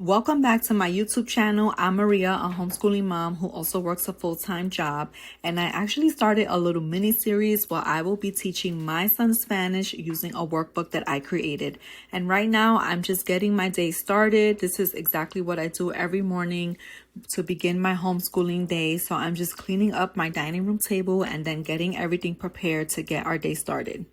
Welcome back to my YouTube channel. I'm Maria, a homeschooling mom who also works a full-time job, and I actually started a little mini series where I will be teaching my son Spanish using a workbook that I created. And right now I'm just getting my day started. This is exactly what I do every morning to begin my homeschooling day. So I'm just cleaning up my dining room table and then getting everything prepared to get our day started.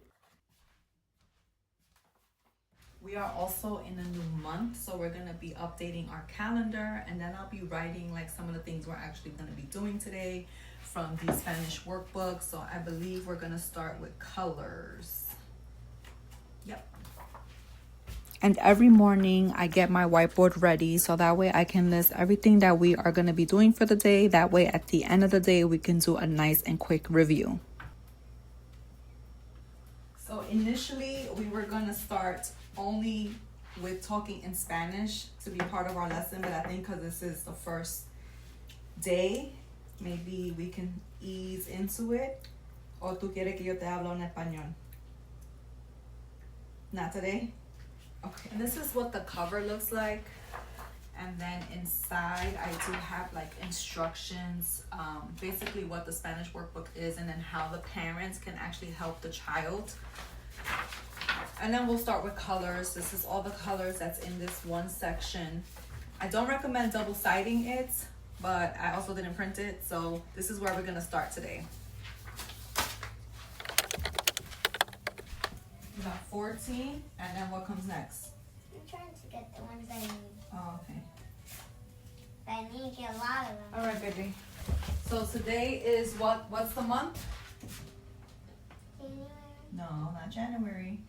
We are also in a new month, so we're going to be updating our calendar, and then I'll be writing like some of the things we're actually going to be doing today from the Spanish workbook. So I believe we're going to start with colors. Yep. And every morning I get my whiteboard ready so that way I can list everything that we are going to be doing for the day. That way at the end of the day we can do a nice and quick review. So initially we were going to start only with talking in Spanish to be part of our lesson, but I think because this is the first day, maybe we can ease into it. ¿O tú quieres que yo te hablo en español? Not today? Okay. And this is what the cover looks like. And then inside I do have like instructions, basically what the Spanish workbook is, and then how the parents can actually help the child. And then we'll start with colors. This is all the colors that's in this one section. I don't recommend double-siding it, but I also didn't print it. So this is where we're gonna start today. We got 14, and then what comes next? I'm trying to get the ones I need. Oh, okay. But I need to get a lot of them. All right, baby. So today is what's the month? January. No, not January.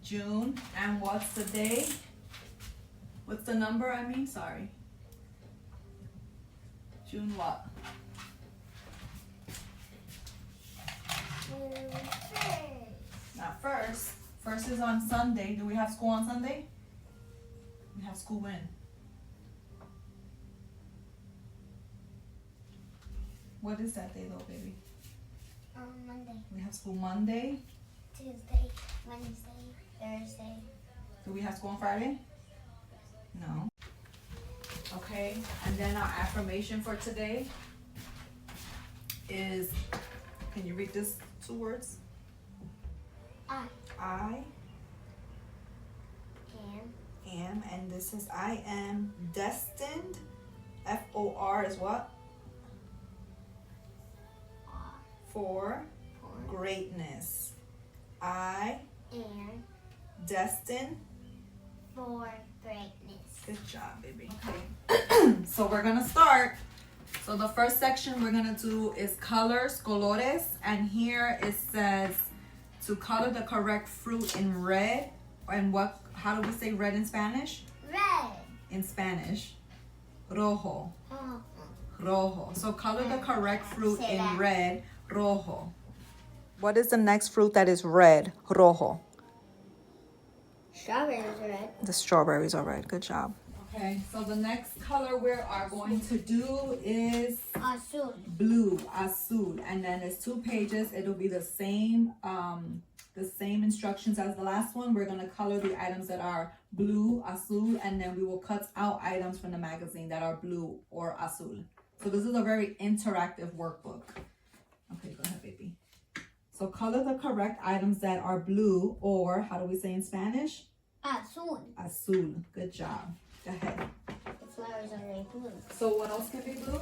June. And what's the day? What's the number? I mean, sorry. June what? June 1st. Not first. First is on Sunday. Do we have school on Sunday? We have school when? What is that day though, baby? Monday, We have school Monday. Tuesday, Wednesday, Thursday. Do we have school on Friday? No. Okay, and then our affirmation for today is, can you read this 2 words? I am, and this is I am destined. F-O-R is what? For greatness. I am destined for greatness. Good job, baby. Okay. So we're gonna start. So the first section we're gonna do is colors, colores, and here it says to color the correct fruit in red. And how do we say red in Spanish? Red. In Spanish, rojo. Oh. Rojo. So color the correct fruit Say in that. red, rojo. What is the next fruit that is red? Rojo. Strawberries are red. The strawberries are red. Good job. Okay, so the next color we are going to do is Azul. blue, azul, and then it's 2 pages. It'll be the same instructions as the last one. We're gonna color the items that are blue, azul, and then we will cut out items from the magazine that are blue or azul. So this is a very interactive workbook. Okay, go ahead, baby. So color the correct items that are blue, or how do we say in Spanish? Azul. Azul. Good job. Go ahead. The flowers are very blue. So what else can be blue?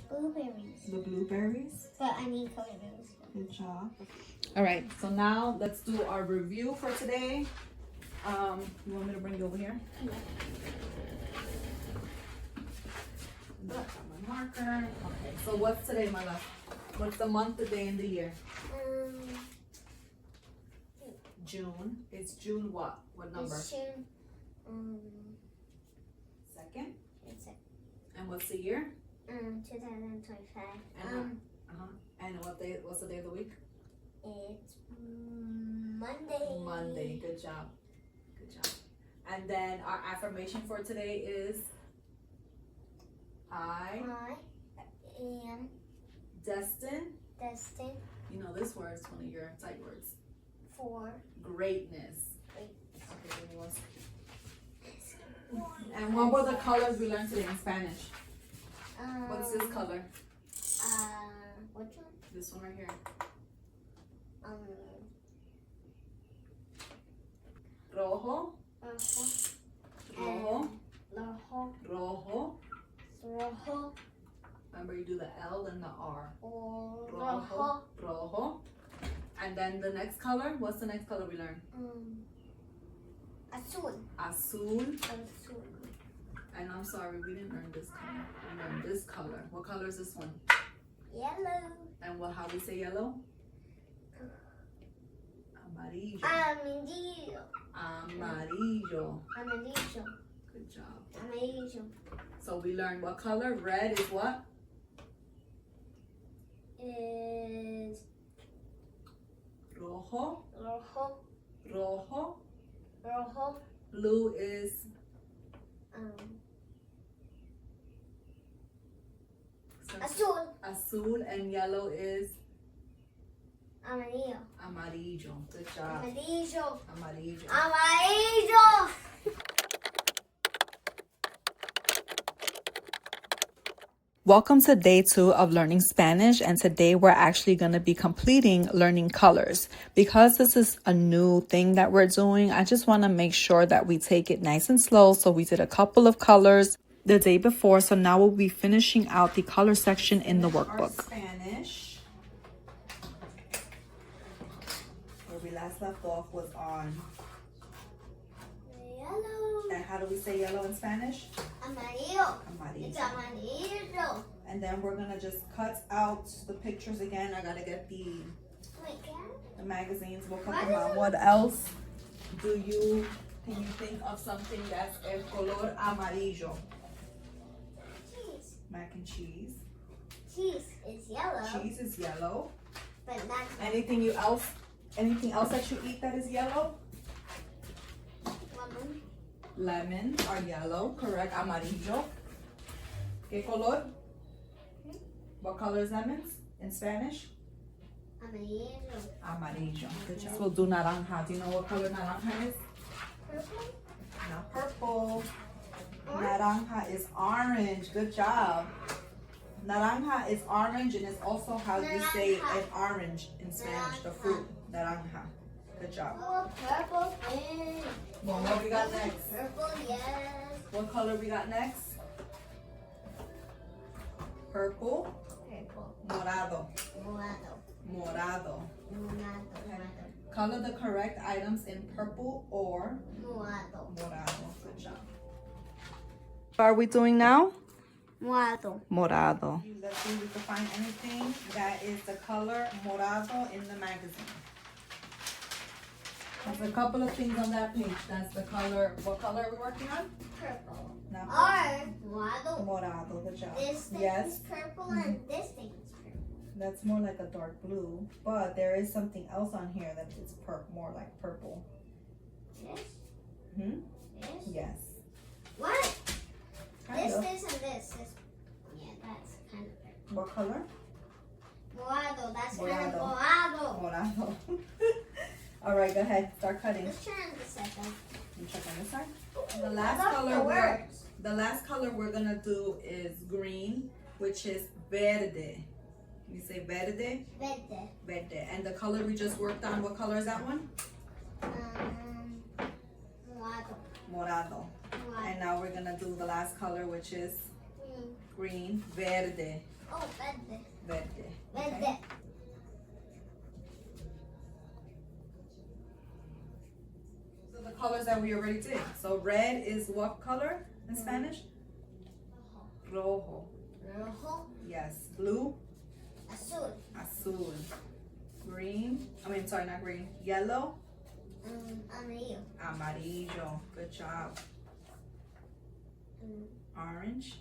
Blueberries. The blueberries. But I need color those. Good job. All right, so now let's do our review for today. You want me to bring you over here? Got my marker. Okay, so what's today, my love? What's the month, the day, and the year? June. It's June what? What number? It's June. Second. It's And what's the year? 2025. And what day? What's the day of the week? It's Monday. Monday. Good job. Good job. And then our affirmation for today is I am destined. destined. You know this word is one of your tight words. 4. Greatness. Great. Okay, give me one second. And what were the colors we learned today in Spanish? What's this color? Which one? This one right here. Rojo. Rojo. Rojo. Rojo. Rojo. Remember, you do the L and the R. Rojo. Rojo. And then the next color. What's the next color we learned? Azul. Azul. Azul. And I'm sorry, we didn't learn this color. We learned this color. What color is this one? Yellow. And how we say yellow? Amarillo. Amarillo. Amarillo. Amarillo. Good job. Amarillo. So we learned what color? Red is what? Is Rojo. rojo. Rojo. Rojo. Blue is Azul. azul. And yellow is Amarillo. amarillo. Good job. Amarillo. Amarillo. Amarillo. Welcome to day 2 of learning Spanish, and today we're actually going to be completing learning colors. Because this is a new thing that we're doing, I just want to make sure that we take it nice and slow. So we did a couple of colors the day before, so now we'll be finishing out the color section in the workbook. Our Spanish, where we last left off, was on Yellow. and how do we say yellow in Spanish? Amarillo. Amarillo. It's amarillo. And then we're gonna just cut out the pictures again. I gotta get the Wait, can magazines. We'll cut them out. What else can you think of something that's el color amarillo? cheese? Mac and cheese. Cheese is yellow. Cheese is yellow. But not Anything else that you eat that is yellow? lemon. Lemons are yellow, correct? Amarillo. ¿Qué color? What color is lemons in Spanish? Amarillo. Amarillo. Good job. We'll do naranja. Do you know what color naranja is? Purple. Not purple. Orange. Naranja is orange. Good job. Naranja is orange, and it's also how you say an orange in Spanish, the fruit. Naranja. Good job. Oh, purple thing. Well, what we got next? Purple, yes. What color we got next? Purple. Purple. Morado. Morado. Morado. Morado. Color the correct items in purple or Morado. morado. Good job. What are we doing now? Morado. Morado. Let's see if we can find anything that is the color morado in the magazine. There's a couple of things on that page. That's the color. What color are we working on? Purple. No. Or morado. Morado. Good job. This thing Yes. is purple and this thing is purple. That's more like a dark blue, but there is something else on here that is more like purple. This? Hmm? This? Yes. What? Kind This, of. this, and this. Yeah, that's kind of purple. What color? Morado. That's kind of Morado. morado. Morado. All right, go ahead. Start cutting. Let's try on this side then. You check on this side. I The last love color the we're words. the last color we're gonna do is green, which is verde. Can you say verde? Verde. Verde. And the color we just worked on, what color is that one? Morado. Morado. Morado. And now we're gonna do the last color, which is green, verde. Oh, verde. Verde. Verde. Okay. So the colors that we already did. So red is what color in Spanish? Rojo. Rojo. Yes. Blue. Azul. Azul. Green. Not green. Yellow. Amarillo. Amarillo. Good job. Orange.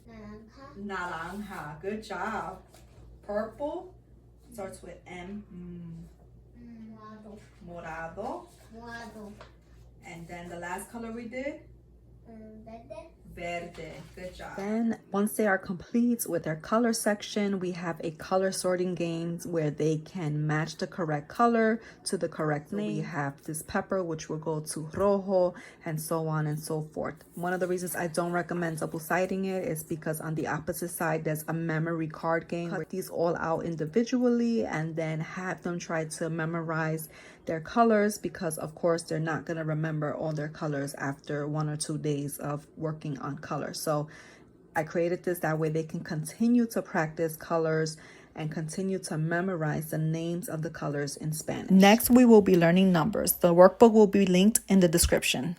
Naranja. Naranja. Good job. Purple. Starts with M. Morado. Morado. Morado. And then the last color we did, Verde. Verde. Good job. Then once they are complete with their color section, we have a color sorting games where they can match the correct color to the correct name. We have this pepper, which will go to rojo, and so on and so forth. One of the reasons I don't recommend double-siding it is because on the opposite side, there's a memory card game. Cut these all out individually and then have them try to memorize their colors, because of course they're not going to remember all their colors after 1 or 2 days of working on color. So I created this that way they can continue to practice colors and continue to memorize the names of the colors in Spanish. Next, we will be learning numbers. The workbook will be linked in the description.